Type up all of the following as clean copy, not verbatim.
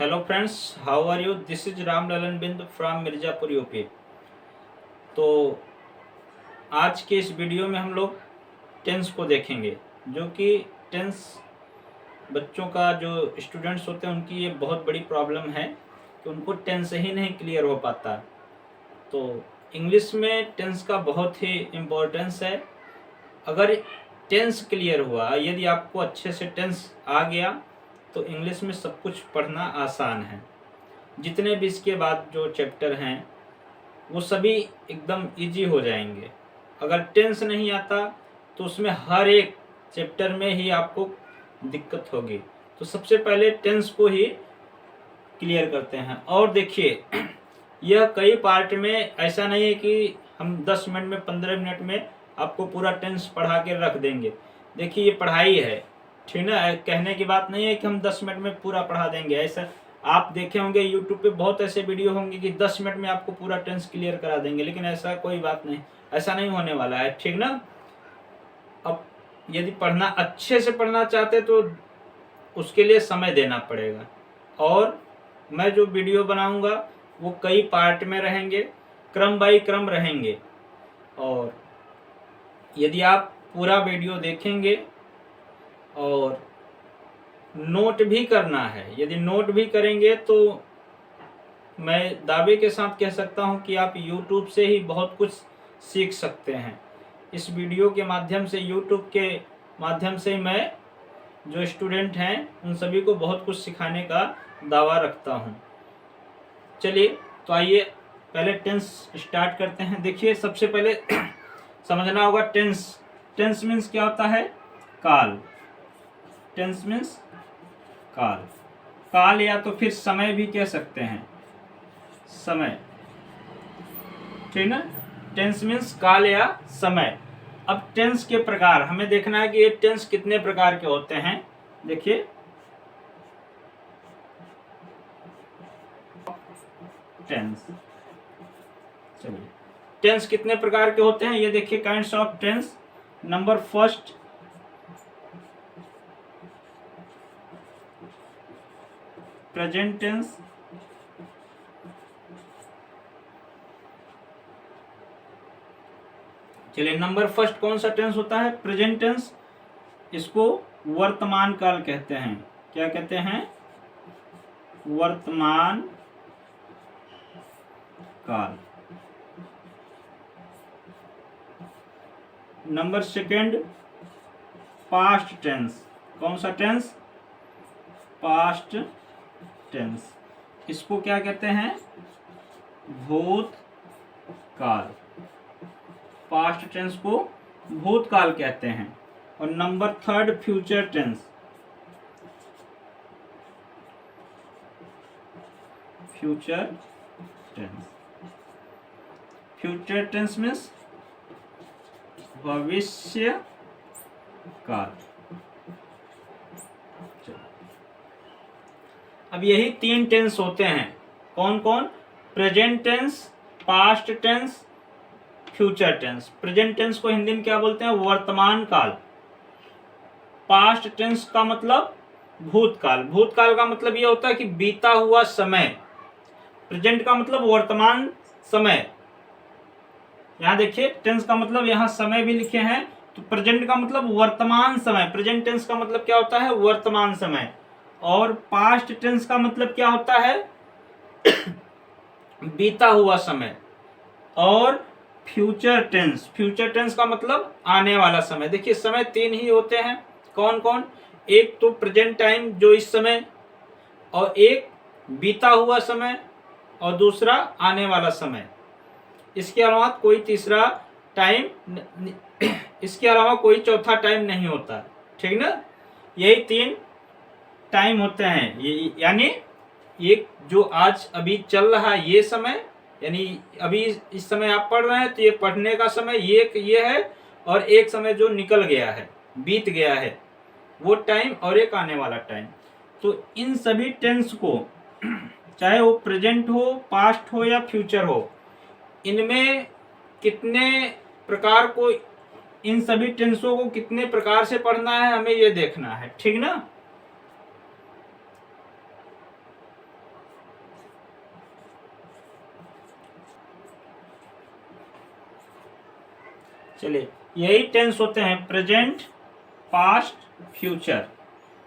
Hello friends, how are you? This is Ram Lalan Bind from Mirzapur UP. तो आज के इस वीडियो में हम लोग टेंस को देखेंगे, जो कि टेंस बच्चों का जो स्टूडेंट्स होते हैं उनकी ये बहुत बड़ी प्रॉब्लम है कि उनको टेंस ही नहीं क्लियर हो पाता। तो इंग्लिश में टेंस का बहुत ही इम्पोर्टेंस है। अगर टेंस क्लियर हुआ, यदि आपको अच्छे से टेंस आ गया तो इंग्लिश में सब कुछ पढ़ना आसान है। जितने भी इसके बाद जो चैप्टर हैं वो सभी एकदम इजी हो जाएंगे। अगर टेंस नहीं आता तो उसमें हर एक चैप्टर में ही आपको दिक्कत होगी। तो सबसे पहले टेंस को ही क्लियर करते हैं। और देखिए, यह कई पार्ट में, ऐसा नहीं है कि हम 10 मिनट में 15 मिनट में आपको पूरा टेंस पढ़ा के रख देंगे। देखिए, ये पढ़ाई है, ठीक ना। कहने की बात नहीं है कि हम 10 मिनट में पूरा पढ़ा देंगे। ऐसा आप देखे होंगे यूट्यूब पे बहुत ऐसे वीडियो होंगे कि 10 मिनट में आपको पूरा टेंस क्लियर करा देंगे, लेकिन ऐसा कोई बात नहीं, ऐसा नहीं होने वाला है, ठीक ना। अब यदि पढ़ना अच्छे से पढ़ना चाहते तो उसके लिए समय देना पड़ेगा। और मैं जो वीडियो बनाऊंगा वो कई पार्ट में रहेंगे, क्रम बाई क्रम रहेंगे। और यदि आप पूरा वीडियो देखेंगे और नोट भी करना है, यदि नोट भी करेंगे तो मैं दावे के साथ कह सकता हूं कि आप YouTube से ही बहुत कुछ सीख सकते हैं। इस वीडियो के माध्यम से, YouTube के माध्यम से मैं जो स्टूडेंट हैं उन सभी को बहुत कुछ सिखाने का दावा रखता हूं। चलिए, तो आइए पहले टेंस स्टार्ट करते हैं। देखिए, सबसे पहले समझना होगा टेंस। टेंस मीन्स क्या होता है? काल। टेंस मीन्स काल। काल या तो फिर समय भी कह सकते हैं, समय, ठीक ना। टेंस मीन्स काल या समय। अब टेंस के प्रकार हमें देखना है कि ये टेंस कितने प्रकार के होते हैं। देखिए, टेंस, चलिए, टेंस कितने प्रकार के होते हैं ये देखिए। Kinds of tense. Number first, present tense. चलिए, नंबर फर्स्ट कौन सा टेंस होता है? Present tense. इसको वर्तमान काल कहते हैं। क्या कहते हैं? वर्तमान काल। Number second, past tense. कौन सा टेंस? Past tense. इसको क्या कहते हैं? भूतकाल। पास्ट टेंस को भूतकाल कहते हैं। और number third, future tense. Future tense. Future tense means भविष्य काल। अब यही 3 टेंस होते हैं। कौन कौन? Present tense, past tense, future tense. Present tense को हिंदी में क्या बोलते हैं? वर्तमान काल। पास्ट टेंस का मतलब भूतकाल। भूतकाल का मतलब यह होता है कि बीता हुआ समय। प्रेजेंट का मतलब वर्तमान समय। यहां देखिए, टेंस का मतलब यहां समय भी लिखे हैं, तो प्रेजेंट का मतलब वर्तमान समय। प्रेजेंट टेंस का मतलब क्या होता है? वर्तमान समय। और पास्ट टेंस का मतलब क्या होता है? बीता हुआ समय। और फ्यूचर टेंस, फ्यूचर टेंस का मतलब आने वाला समय। देखिए, समय 3 ही होते हैं। कौन कौन? एक तो प्रेजेंट टाइम, जो इस समय, और एक बीता हुआ समय, और दूसरा आने वाला समय। इसके अलावा कोई तीसरा टाइम, इसके अलावा कोई चौथा टाइम नहीं होता, ठीक ना। यही 3 टाइम होते हैं। यानी एक जो आज अभी चल रहा है ये समय, यानी अभी इस समय आप पढ़ रहे हैं तो ये पढ़ने का समय ये है। और एक समय जो निकल गया है, बीत गया है, वो टाइम, और एक आने वाला टाइम। तो इन सभी टेंस को, चाहे वो प्रेजेंट हो, पास्ट हो या फ्यूचर हो, इनमें कितने प्रकार को, इन सभी टेंसों को कितने प्रकार से पढ़ना है हमें ये देखना है, ठीक ना। चलिए, यही टेंस होते हैं प्रेजेंट, पास्ट, फ्यूचर।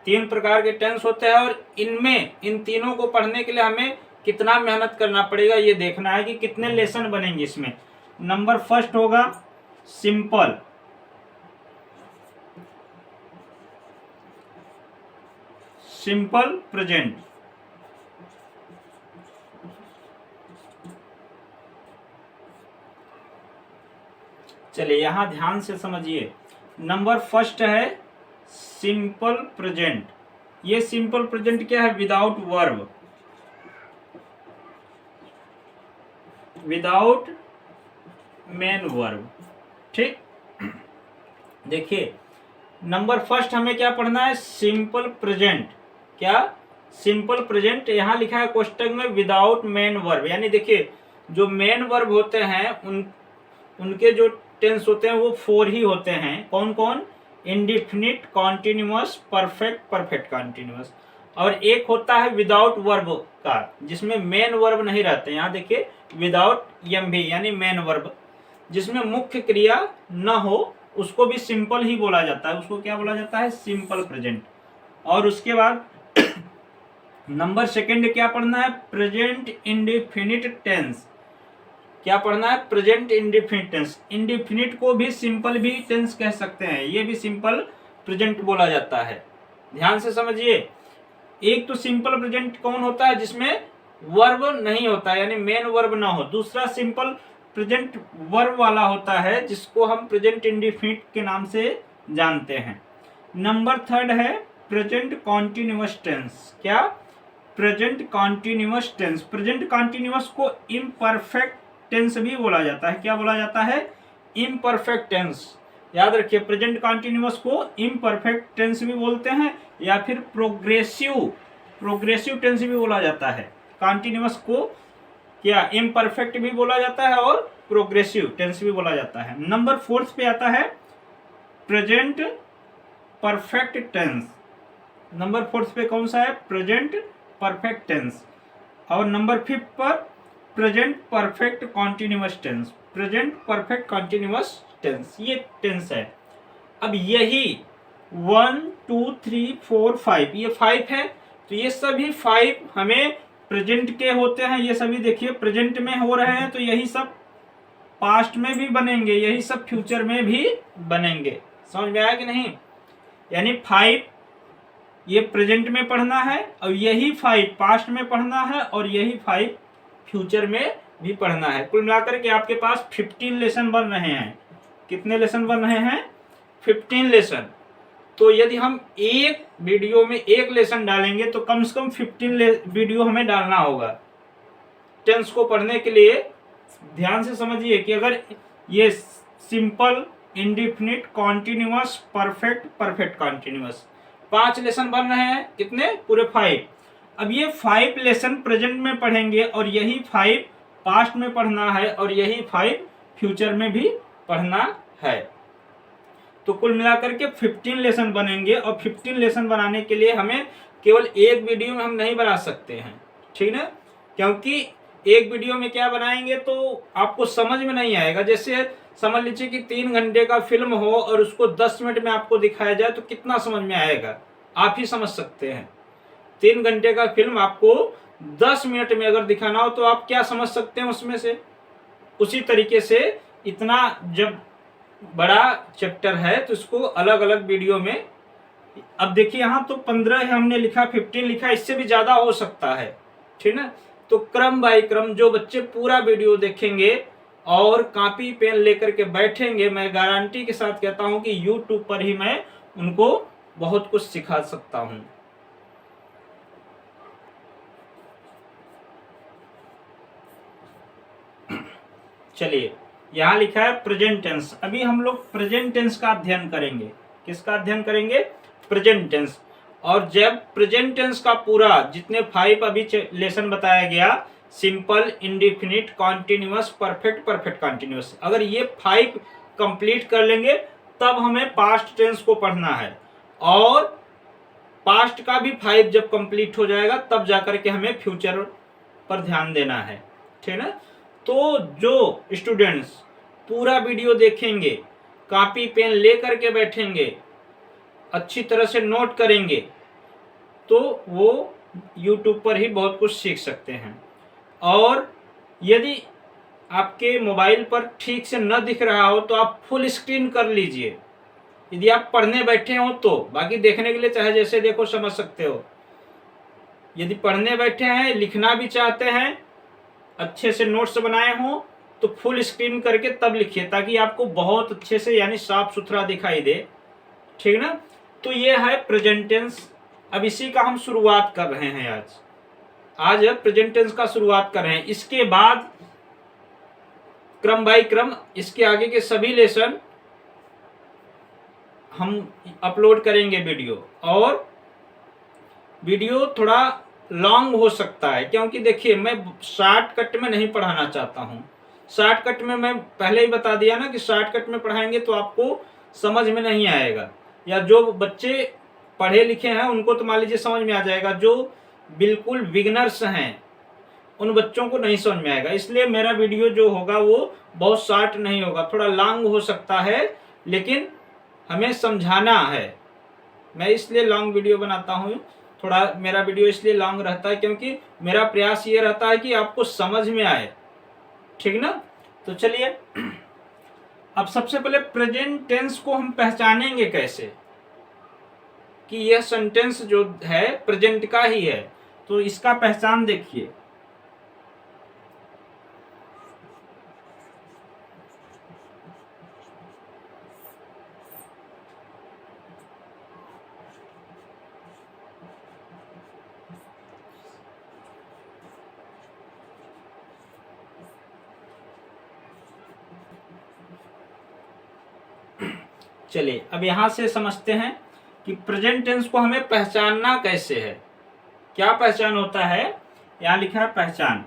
3 प्रकार के टेंस होते हैं और इनमें इन तीनों को पढ़ने के लिए हमें कितना मेहनत करना पड़ेगा ये देखना है कि कितने लेसन बनेंगे इसमें। नंबर फर्स्ट होगा सिंपल, सिंपल प्रेजेंट। चलिए यहां ध्यान से समझिए, नंबर फर्स्ट है सिंपल प्रेजेंट। ये सिंपल प्रेजेंट क्या है? Without verb, without main verb. ठीक, देखिए नंबर फर्स्ट हमें क्या पढ़ना है? Simple present. क्या? Simple present. यहां लिखा है कोष्टक में विदाउट मेन वर्ब, यानी देखिए जो मेन वर्ब होते हैं उनके जो टेंस होते हैं वो 4 ही होते हैं। कौन कौन? Indefinite, continuous, perfect, perfect continuous. और एक होता है विदाउट वर्ब का, जिसमें मेन वर्ब नहीं रहते। यहाँ देखिए विदाउट एमवी यानी मेन वर्ब, जिसमें मुख्य क्रिया न हो, उसको भी सिंपल ही बोला जाता है। उसको क्या बोला जाता है? Simple present. और उसके बाद नंबर सेकंड क्या पढ़ना है? Present indefinite tense. क्या पढ़ना है? Present indefinite tense. इंडिफिनिट को भी सिंपल भी टेंस कह सकते हैं, ये भी सिंपल प्रेजेंट बोला जाता है। ध्यान से समझिए, एक तो सिंपल प्रेजेंट कौन होता है? जिसमें वर्ब नहीं होता, यानी मेन वर्ब ना हो। दूसरा सिंपल प्रेजेंट वर्ब वाला होता है, जिसको हम प्रेजेंट इंडिफिनिट के नाम से जानते हैं। नंबर थर्ड है प्रेजेंट कॉन्टिन्यूअस टेंस। क्या? Present continuous tense. Present continuous को इम्परफेक्ट टेंस भी बोला जाता है। क्या बोला जाता है? Imperfect tense. याद रखिए, प्रेजेंट कॉन्टिन्यूअस को इम्परफेक्ट टेंस भी बोलते हैं, या फिर प्रोग्रेसिव टेंस भी बोला जाता है। कॉन्टिन्यूअस को क्या इम्परफेक्ट भी बोला जाता है और प्रोग्रेसिव टेंस भी बोला जाता है। नंबर फोर्थ पे आता है present perfect tense. Number fourth पे कौन सा है? Present perfect tense. और नंबर फिफ्थ पर present perfect continuous tense. Present perfect continuous tense, ये टेंस है। अब यही 1 2 3 4 5, ये 5 है। तो ये सभी 5 हमें प्रेजेंट के होते हैं। ये सभी देखिए प्रेजेंट में हो रहे हैं, तो यही सब पास्ट में भी बनेंगे, यही सब फ्यूचर में भी बनेंगे। समझ में आया कि नहीं? यानी 5 ये प्रेजेंट में पढ़ना है, और यही 5 पास्ट में पढ़ना है, और यही 5 फ्यूचर में भी पढ़ना है। कुल मिलाकर के आपके पास 15 लेसन बन रहे हैं। कितने लेसन बन रहे हैं? 15 लेसन। तो यदि हम एक वीडियो में एक लेसन डालेंगे तो कम से कम 15 वीडियो हमें डालना होगा टेंस को पढ़ने के लिए। ध्यान से समझिए कि अगर ये simple, indefinite, continuous, perfect, perfect continuous 5 lesson बन रहे हैं। कितने? पूरे 5। अब ये 5 लेसन प्रेजेंट में पढ़ेंगे, और यही 5 पास्ट में पढ़ना है, और यही 5 फ्यूचर में भी पढ़ना है। तो कुल मिलाकर के 15 लेसन बनेंगे, और 15 लेसन बनाने के लिए हमें केवल एक वीडियो में हम नहीं बना सकते हैं, ठीक ना? क्योंकि एक वीडियो में क्या बनाएंगे तो आपको समझ में नहीं आएगा। जैसे समझ लीजिए कि 3 घंटे का फिल्म हो और उसको 10 मिनट में आपको दिखाया जाए, तो कितना समझ में आएगा? आप ही समझ सकते हैं। 3 घंटे का फिल्म आपको 10 मिनट में अगर दिखाना हो तो आप क्या समझ सकते हैं उसमें से? उसी तरीके से इतना जब बड़ा चैप्टर है तो इसको अलग अलग वीडियो में, अब देखिए यहाँ तो 15 हमने लिखा, 15 लिखा, इससे भी ज्यादा हो सकता है, ठीक ना? तो क्रम बाय क्रम जो बच्चे पूरा वीडियो देखेंगे और कॉपी पेन लेकर के बैठेंगे, मैं गारंटी के साथ कहता हूं कि YouTube पर ही मैं उनको बहुत कुछ सिखा सकता हूं। चलिए, यहां लिखा है प्रेजेंट टेंस। अभी हम लोग प्रेजेंट टेंस का अध्ययन करेंगे। किसका अध्ययन करेंगे? Present tense. और जब प्रेजेंट टेंस का पूरा जितने 5 अभी लेसन बताया गया, simple, indefinite, continuous, perfect, perfect continuous, अगर ये 5 कंप्लीट कर लेंगे तब हमें पास्ट टेंस को पढ़ना है। और पास्ट का भी 5 जब कंप्लीट हो जाएगा तब जाकर के हमें फ्यूचर पर ध्यान देना है, ठीक है ना? तो जो स्टूडेंट्स पूरा वीडियो देखेंगे कॉपी पेन ले करके बैठेंगे, अच्छी तरह से नोट करेंगे, तो वो YouTube पर ही बहुत कुछ सीख सकते हैं। और यदि आपके मोबाइल पर ठीक से न दिख रहा हो तो आप फुल स्क्रीन कर लीजिए, यदि आप पढ़ने बैठे हो तो। बाकी देखने के लिए चाहे जैसे देखो समझ सकते हो। यदि पढ़ने बैठे हैं, लिखना भी चाहते हैं, अच्छे से नोट्स बनाए हो, तो फुल स्क्रीन करके तब लिखिए, ताकि आपको बहुत अच्छे से यानी साफ सुथरा दिखाई दे, ठीक ना। तो ये है प्रेजेंट टेंस। अब इसी का हम शुरुआत कर रहे हैं आज प्रेजेंट टेंस का शुरुआत कर रहे हैं। इसके बाद क्रम बाय क्रम इसके आगे के सभी लेसन हम अपलोड करेंगे वीडियो। और वीडियो थोड़ा लॉन्ग हो सकता है, क्योंकि देखिए मैं शॉर्टकट में नहीं पढ़ाना चाहता हूँ। शॉर्टकट में मैं पहले ही बता दिया ना कि शॉर्टकट में पढ़ाएंगे तो आपको समझ में नहीं आएगा, या जो बच्चे पढ़े लिखे हैं उनको तो मान लीजिए समझ में आ जाएगा, जो बिल्कुल बिगिनर्स हैं उन बच्चों को नहीं समझ में आएगा। इसलिए मेरा वीडियो जो होगा वो बहुत शॉर्ट नहीं होगा, थोड़ा लॉन्ग हो सकता है, लेकिन हमें समझाना है। मैं इसलिए लॉन्ग वीडियो बनाता हूँ, थोड़ा मेरा वीडियो इसलिए लॉन्ग रहता है क्योंकि मेरा प्रयास ये रहता है कि आपको समझ में आए, ठीक ना। तो चलिए अब सबसे पहले प्रेजेंट टेंस को हम पहचानेंगे कैसे कि यह सेंटेंस जो है प्रेजेंट का ही है। तो इसका पहचान देखिए, चलिए अब यहां से समझते हैं कि प्रेजेंट टेंस को हमें पहचानना कैसे है। क्या पहचान होता है, यहां लिखा है पहचान।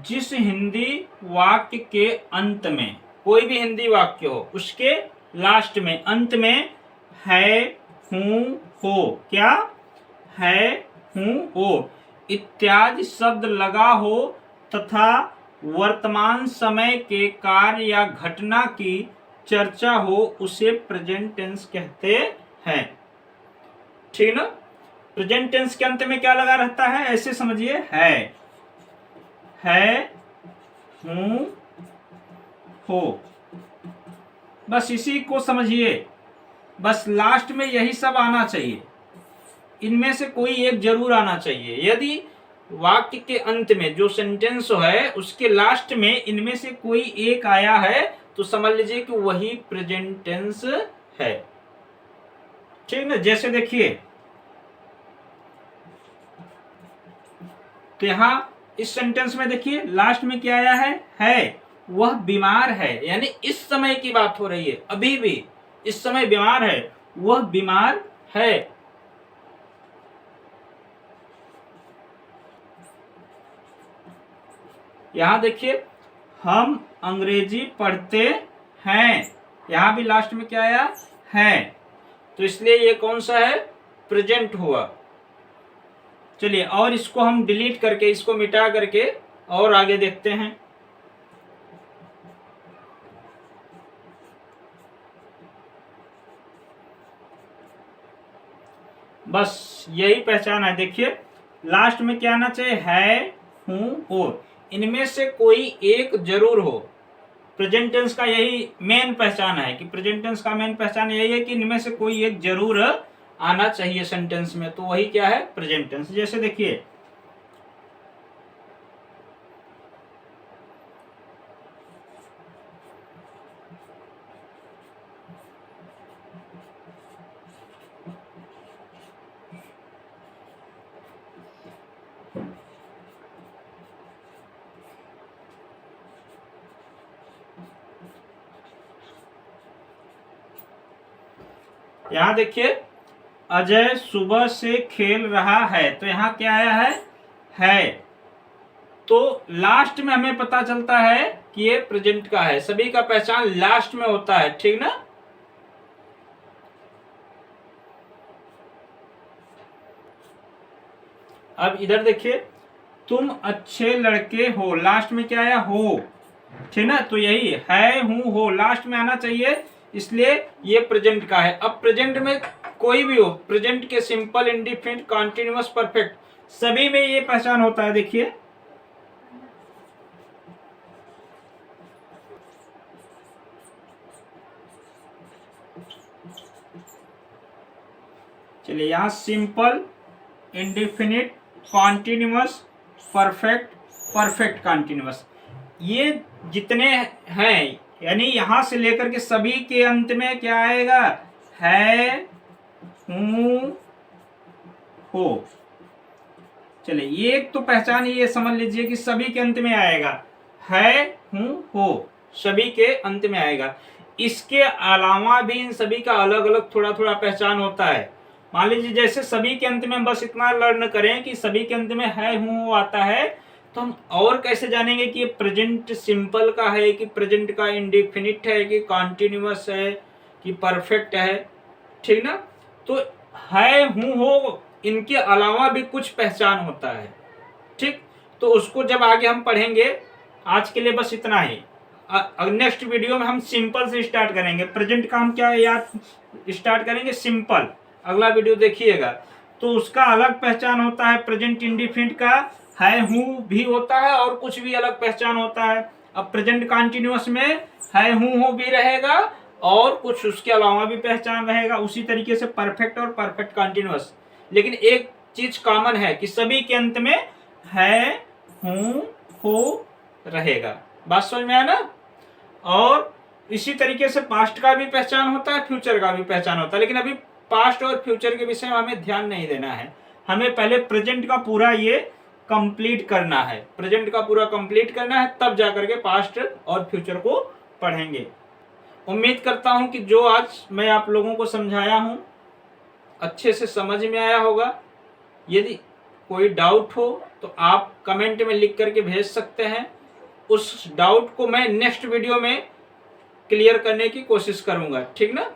जिस हिंदी वाक्य के अंत में, कोई भी हिंदी वाक्य हो, उसके लास्ट में, अंत में है, हूं, हो, क्या है, हूं, हो इत्यादि शब्द लगा हो तथा वर्तमान समय के कार्य या घटना की चर्चा हो, उसे प्रेजेंट टेंस कहते हैं, ठीक ना। प्रेजेंट टेंस के अंत में क्या लगा रहता है, ऐसे समझिए, है, हूं, हो, बस इसी को समझिए। बस लास्ट में यही सब आना चाहिए, इनमें से कोई एक जरूर आना चाहिए। यदि वाक्य के अंत में जो सेंटेंस है उसके लास्ट में इनमें से कोई एक आया है तो समझ लीजिए कि वही प्रेजेंट टेंस है, ठीक ना। जैसे देखिए, तो यहां इस सेंटेंस में देखिए लास्ट में क्या आया है वह बीमार है, यानी इस समय की बात हो रही है, अभी भी इस समय बीमार है, वह बीमार है। यहां देखिए, हम अंग्रेजी पढ़ते हैं, यहां भी लास्ट में क्या आया है, तो इसलिए ये कौन सा है, प्रेजेंट हुआ। चलिए और इसको हम डिलीट करके, इसको मिटा करके और आगे देखते हैं। बस यही पहचान है। देखिए लास्ट में क्या आना चाहिए, है, हूं, हो, इनमें से कोई एक जरूर हो। प्रेजेंट टेंस का यही मेन पहचान है कि प्रेजेंट टेंस का मेन पहचान यही है कि इनमें से कोई एक जरूर आना चाहिए सेंटेंस में, तो वही क्या है, प्रेजेंट टेंस। जैसे देखिए, यहां देखिए, अजय सुबह से खेल रहा है, तो यहां क्या आया है, तो लास्ट में हमें पता चलता है कि ये प्रेजेंट का है। सभी का पहचान लास्ट में होता है, ठीक ना। अब इधर देखिए, तुम अच्छे लड़के हो, लास्ट में क्या आया, हो, ठीक ना। तो यही है, हूं, हो, लास्ट में आना चाहिए इसलिए ये प्रेजेंट का है। अब प्रेजेंट में कोई भी हो, प्रेजेंट के सिंपल, इंडिफिनिट, कॉन्टिन्यूअस, परफेक्ट, सभी में ये पहचान होता है। देखिए चलिए यहां simple, indefinite, continuous, perfect, perfect continuous, ये जितने हैं, यानी यहां से लेकर के सभी के अंत में क्या आएगा, है, हूं, हो। चलिए एक तो पहचान ये समझ लीजिए कि सभी के अंत में आएगा, है, हूं, हो, सभी के अंत में आएगा। इसके अलावा भी इन सभी का अलग अलग थोड़ा थोड़ा पहचान होता है। मान लीजिए जैसे सभी के अंत में बस इतना लर्न करें कि सभी के अंत में है, हूं, हो आता है, तो हम और कैसे जानेंगे कि ये प्रेजेंट सिंपल का है, कि प्रेजेंट का इंडिफिनिट है, कि कॉन्टिन्यूअस है, कि परफेक्ट है, ठीक ना। तो है, हूं, हो, इनके अलावा भी कुछ पहचान होता है, ठीक। तो उसको जब आगे हम पढ़ेंगे, आज के लिए बस इतना ही। नेक्स्ट वीडियो में हम सिंपल से स्टार्ट करेंगे। प्रेजेंट का हम क्या याद स्टार्ट करेंगे, सिंपल। अगला वीडियो देखिएगा। तो उसका अलग पहचान होता है, प्रेजेंट इंडिफिनिट का है, हूं भी होता है और कुछ भी अलग पहचान होता है। अब प्रेजेंट कॉन्टिन्यूअस में है, हूं, हो भी रहेगा और कुछ उसके अलावा भी पहचान रहेगा। उसी तरीके से परफेक्ट और परफेक्ट कॉन्टिन्यूअस, लेकिन एक चीज कॉमन है कि सभी के अंत में है, हूं, हो रहेगा। बात समझ में आया ना। और इसी तरीके से पास्ट का भी पहचान होता है, फ्यूचर का भी पहचान होता है, लेकिन अभी पास्ट और फ्यूचर के विषय में हमें ध्यान नहीं देना है। हमें पहले प्रेजेंट का पूरा ये कंप्लीट करना है, प्रेजेंट का पूरा कंप्लीट करना है, तब जाकर के पास्ट और फ्यूचर को पढ़ेंगे। उम्मीद करता हूं कि जो आज मैं आप लोगों को समझाया हूं अच्छे से समझ में आया होगा। यदि कोई डाउट हो तो आप कमेंट में लिख करके भेज सकते हैं। उस डाउट को मैं नेक्स्ट वीडियो में क्लियर करने की कोशिश करूंगा, ठीक ना।